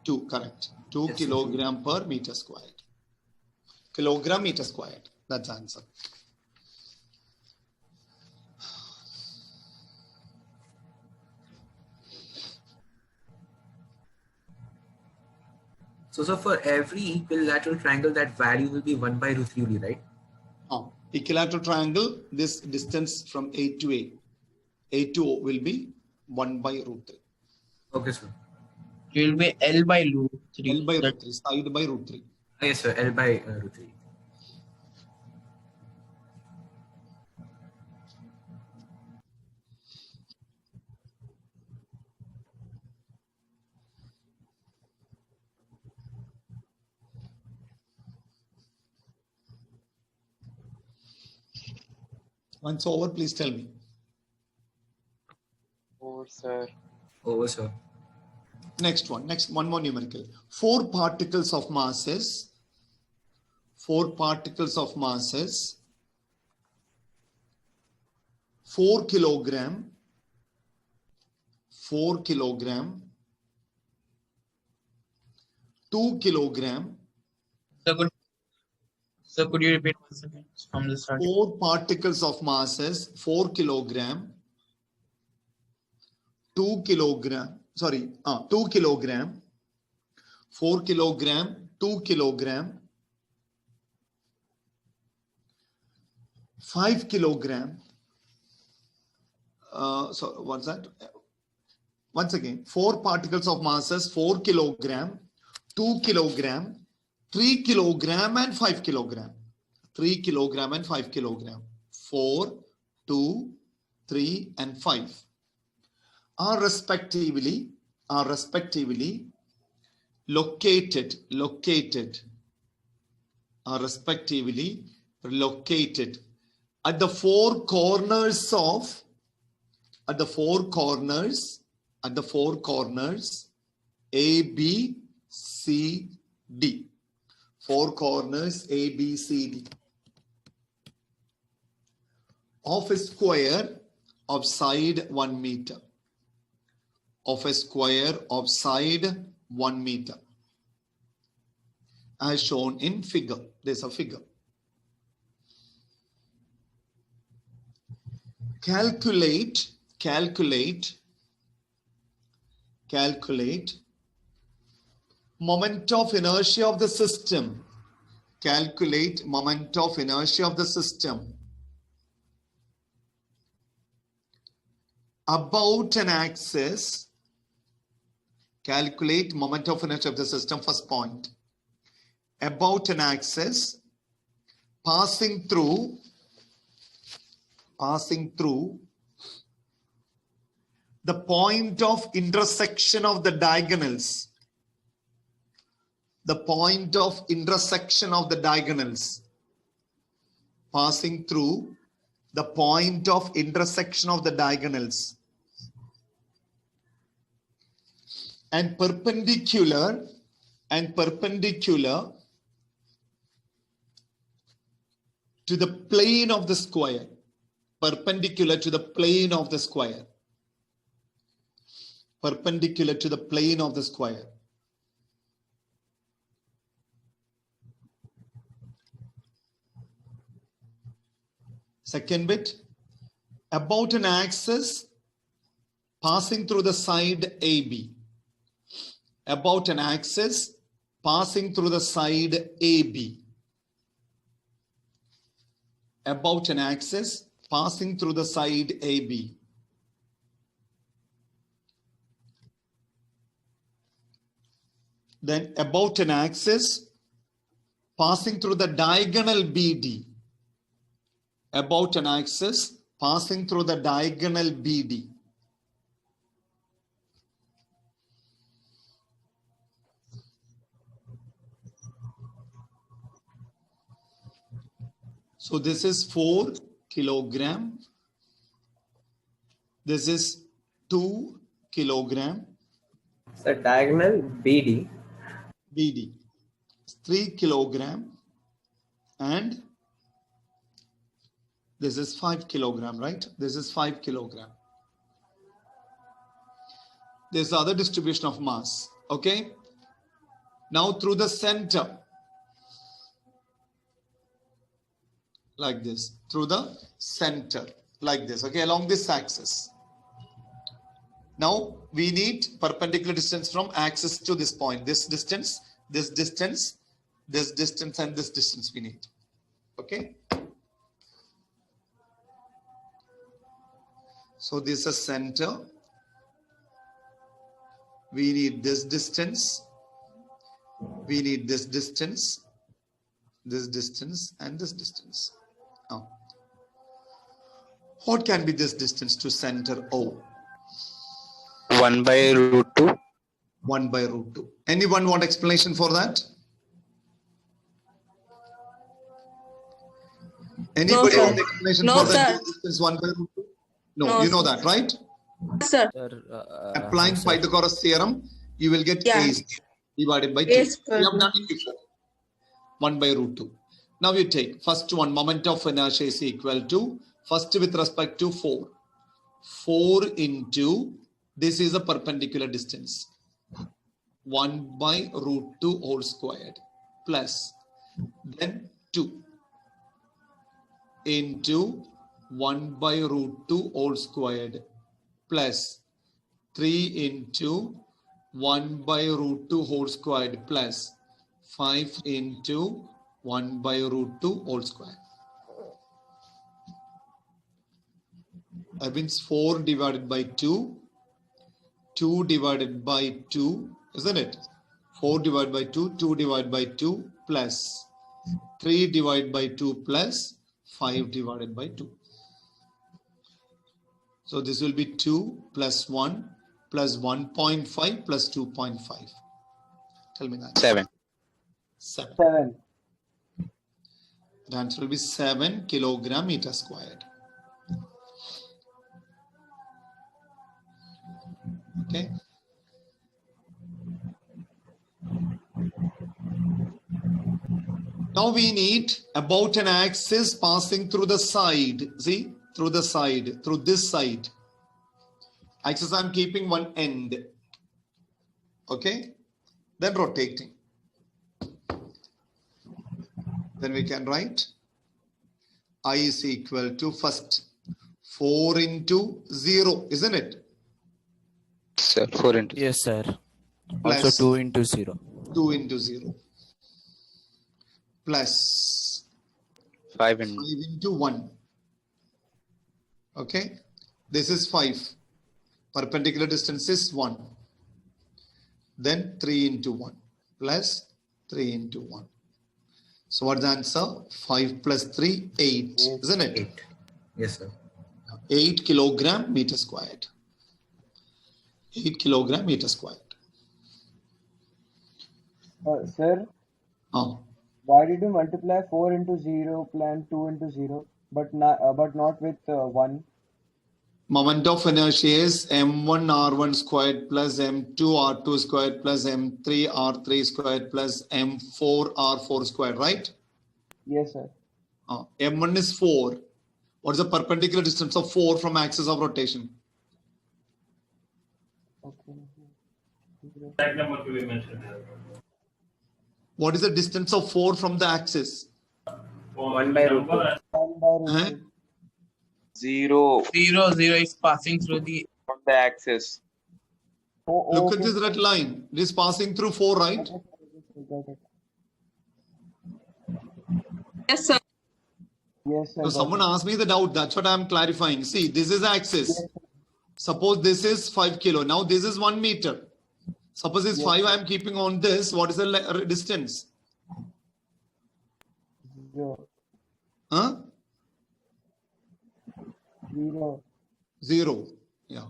2, correct. 2 Yes, kilogram per meter squared. Kilogram meter squared. That's the answer. So for every equilateral triangle, that value will be 1 by root 3 only, right? Equilateral triangle, this distance from A to A to O will be 1 by root 3. Okay, sir. It will be L by root 3. L by root 3, side by root 3. Yes, sir. L by root 3. Once over, please tell me. Oh, sir. Over, sir. Next one more numerical. 4 particles of masses. 4 particles of masses. 4 kilogram. 4 kilogram. 2 kilogram. So could you repeat once again from the start? 4 particles of masses, 4 kilogram, 2 kilogram, 2 kilogram, 4 kilogram, 2 kilogram, 5 kilogram. So what's that? Once again, 4 particles of masses, 4 kilogram, 2 kilogram, 3 kilogram and 5 kilogram. 3 kilogram and 5 kilogram. 4, 2, 3 and 5 are respectively located at the 4 corners of A, B, C, D. 4 corners A, B, C, D of a square of side 1 meter. Of a square of side 1 meter. As shown in figure. There's a figure. Calculate moment of inertia of the system. Calculate moment of inertia of the system about an axis. Calculate moment of inertia of the system, first point. About an axis passing through the point of intersection of the diagonals. The point of intersection of the diagonals. Passing through the point of intersection of the diagonals. And perpendicular to the plane of the square. Perpendicular to the plane of the square. Perpendicular to the plane of the square. Second bit, about an axis passing through the side AB. About an axis passing through the side AB. About an axis passing through the side AB. Then about an axis passing through the diagonal BD. About an axis passing through the diagonal BD. So this is 4 kilogram. This is 2 kilogram. So diagonal BD. BD. 3 kilogram. And this is 5 kilogram, right? This is 5 kilogram. There's other distribution of mass. Okay. Now through the center. Like this. Through the center. Like this. Okay. Along this axis. Now we need perpendicular distance from axis to this point. This distance, this distance, this distance, and this distance we need. Okay. So this is a center. We need this distance. We need this distance, and this distance. Now, what can be this distance to center O? 1 by root 2. 1 by root 2. Anyone want explanation for that? Anybody sir. want explanation No, for that sir. distance 1 by root 2? No, No, you know sir. that, right? Sir. Applying Sir. Pythagoras theorem, you will get Yeah. A divided by 2. Yes, We sir. have done it before. 1 by root 2. Now you take first one, moment of inertia is equal to, first with respect to 4. 4 into, this is a perpendicular distance. 1 by root 2 whole squared plus, then 2 into 1 by root 2 whole squared plus 3 into 1 by root 2 whole squared plus 5 into 1 by root 2 whole square. That means 4 divided by 2, 2 divided by 2, isn't it? 4 divided by 2, 2 divided by 2 plus 3 divided by 2 plus 5 divided by 2. So this will be 2 plus 1 plus 1.5 plus 2.5. Tell me that. 7. 7. 7. The answer will be 7 kilogram meter squared. Okay. Now we need about an axis passing through the side. See, through the side, through this side. Axis I'm keeping one end. Okay. Then rotating. Then we can write I is equal to first 4 into 0, isn't it? Sir, 4 into. Yes, sir. Plus Also 2 into 0. 2 into 0 plus 5 5 into. into 1. Okay. This is 5. Perpendicular distance is 1. Then 3 into 1 plus 3 into 1. So what's the answer? 5 plus 3, 8. Isn't it? 8. Yes, sir. 8 kilogram meter squared. 8 kilogram meter squared. Sir, Oh. why did you multiply 4 into 0 and 2 into 0, but not with 1? Moment of inertia is m1 r1 squared plus m2 r2 squared plus m3 r3 squared plus m4 r4 squared, right? Yes, sir. M1 is 4. What is the perpendicular distance of 4 from axis of rotation? Okay. What is the distance of 4 from the axis? 1 by root 2. 1 by root 2. 0 0, 0 is passing through the on the axis. Look at this red line. It is passing through 4, right? Got it. Yes, sir. Yes, sir. So someone asked me the doubt. That's what I'm clarifying. See, this is axis. Suppose this is 5 kilo. Now this is 1 meter. Suppose it's 5. I'm keeping on this. What is the distance? 0. Huh? 0. 0. Yeah.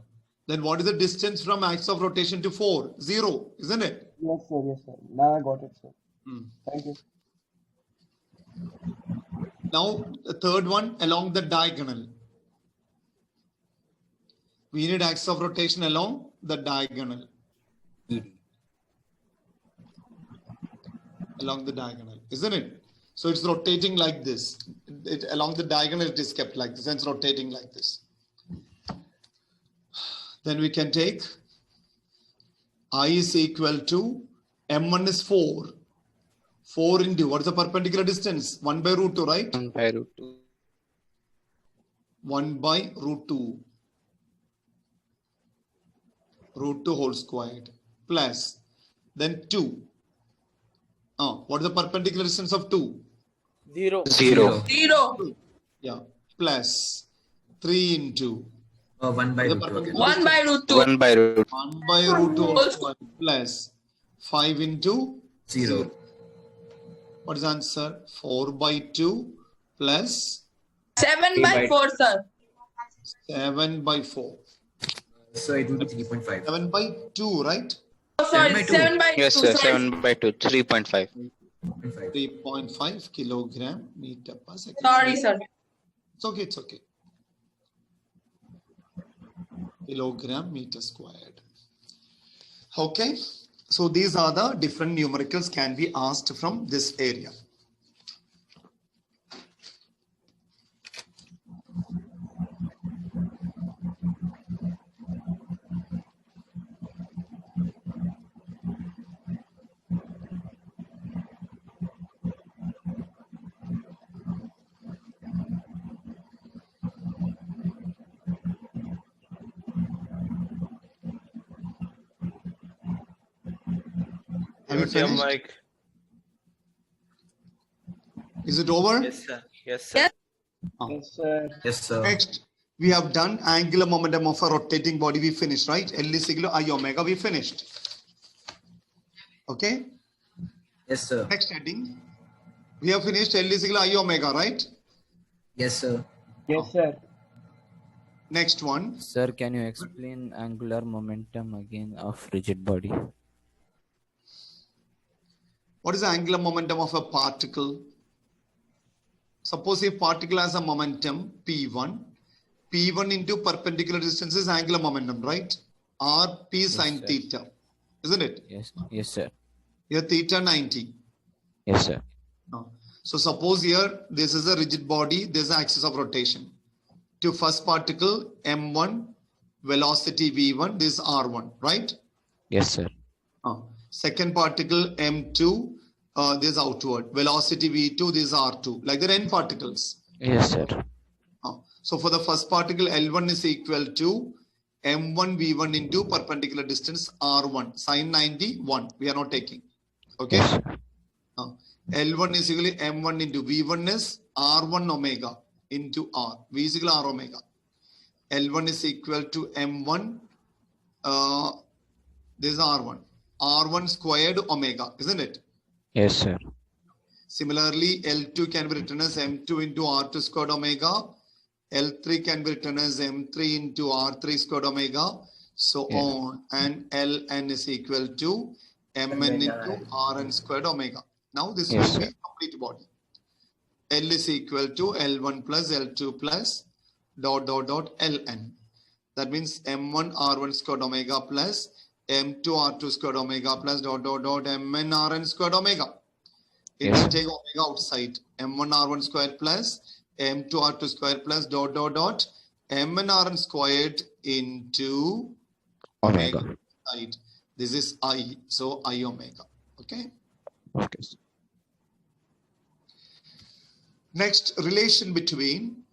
Then what is the distance from axis of rotation to 4? 0, isn't it? Yes, sir. Yes, sir. Now I got it, sir. Thank you. Now the third one, along the diagonal. We need axis of rotation along the diagonal. Along the diagonal, isn't it? So it's rotating like this. Along the diagonal, it is kept like this, and it's rotating like this. Then we can take I is equal to M1 is 4. 4 into, what is the perpendicular distance? 1 by root 2, right? 1 by root 2. 1 by root 2. Root 2 whole squared. Plus, then 2. What is the perpendicular distance of 2? 0. 0. 0. Yeah. Plus 3 into 1 by root 2. 1 by root 2. 1 by root 1 by root 2 whole squared plus 5 into 0. What is the answer? 4 by 2 plus 7 by 4, sir. 7 by 4. So it will be 3.5. 7 by 2, right? Oh, sorry, 7 by 2. Yes, sir. Sorry. 7 by 2. 3.5. 3.5 kilogram meter per second. Sorry, sir. It's okay, it's okay. Kilogram meter squared. Okay, so these are the different numericals can be asked from this area. Have you Mute your finished? mic. Is it over? Yes, sir. Yes, sir. Yes, sir. Yes, sir. Next, we have done angular momentum of a rotating body. We finished, right? L is equal to I omega. We finished. Okay. Yes, sir. Next heading. We have finished L is equal to I omega, right? Yes, sir. Yes, sir. Next one. Sir, can you explain angular momentum again of rigid body? What is the angular momentum of a particle? Suppose a particle has a momentum P1. P1 into perpendicular distance is angular momentum, right? Or P sine sir. theta, isn't it? Yes. Yes, sir. Here theta 90. Yes, sir. So suppose here this is a rigid body, there's an axis of rotation. To first particle M1, velocity V1, this is R1, right? Yes, sir. Second particle M2, this is outward. Velocity V2, this is R2. Like there are n particles. Yes, sir. So for the first particle, L1 is equal to M1 V1 into perpendicular distance R1, sine 90, 1. We are not taking. Okay. Yes, sir. L1 is equal to M1 into V1 is R1 omega into R. V is equal to R omega. L1 is equal to M1. This is R1. R1 squared omega, isn't it? Yes, sir. Similarly, L2 can be written as M2 into R2 squared omega. L3 can be written as M3 into R3 squared omega. So on. And Ln is equal to Mn into Rn squared omega. Now this will be complete body. L is equal to L1 plus L2 plus dot dot dot Ln. That means M1 R1 squared omega plus M2 R2 squared omega plus dot dot dot Mn Rn squared omega. It will take omega outside. M1 R1 squared plus M2 R2 squared plus dot dot dot Mn Rn squared into omega side. This is I. So I omega. Okay. Okay. Next, relation between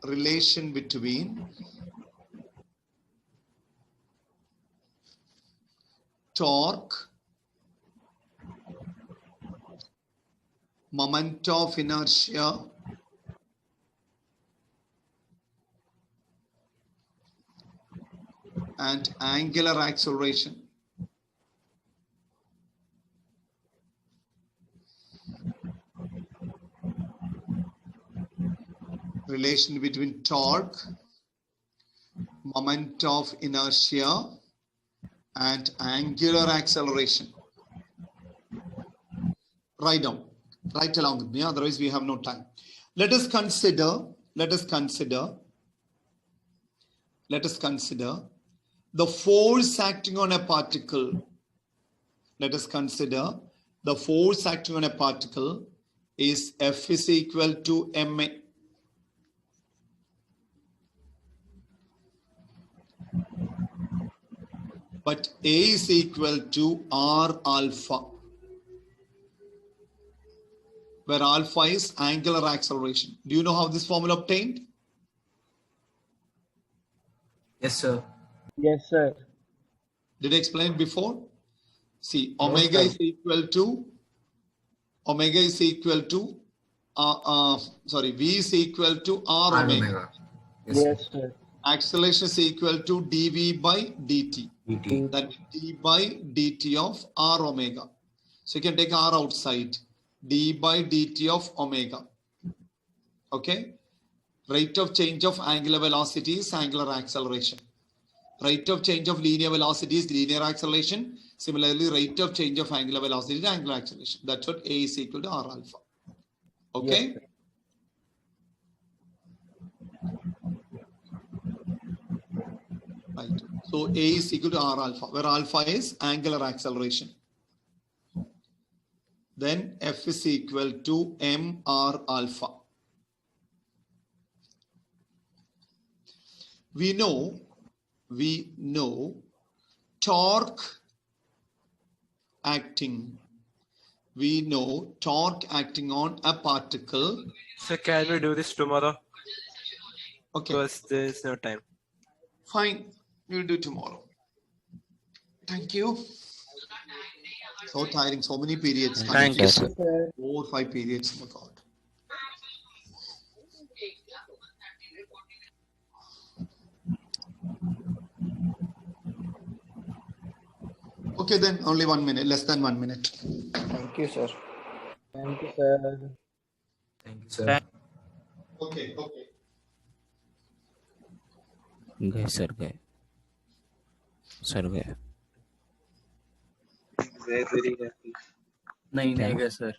relation between torque, moment of inertia, and angular acceleration. Relation between torque, moment of inertia, and angular acceleration. Write down. Write along with me, otherwise we have no time. Let us consider the force acting on a particle. Let us consider the force acting on a particle is F is equal to ma. But A is equal to R alpha, where alpha is angular acceleration. Do you know how this formula obtained? Yes, sir. Yes, sir. Did I explain before? See, No, omega sir. is equal to V is equal to R R omega. omega. Yes, Yes, sir. Acceleration is equal to dV by dt. dt. That means d by dt of R omega. So you can take R outside. D by dt of omega. Okay. Rate of change of angular velocity is angular acceleration. Rate of change of linear velocity is linear acceleration. Similarly, rate of change of angular velocity is angular acceleration. That's what A is equal to R alpha. Okay. Yes, sir. Right. So A is equal to R alpha, where alpha is angular acceleration. Then F is equal to mR alpha. We know torque acting. We know torque acting on a particle. So can we do this tomorrow? Okay, Because there is no time. fine. We'll do tomorrow. Thank you. So tiring. So many periods. Thank you, sir. 4 or 5 periods. Oh my God. Okay, then only 1 minute, less than 1 minute. Thank you, sir. Thank you, sir. Thank you, sir. Okay. गए sir गए Very happy. नहीं नहीं गए sir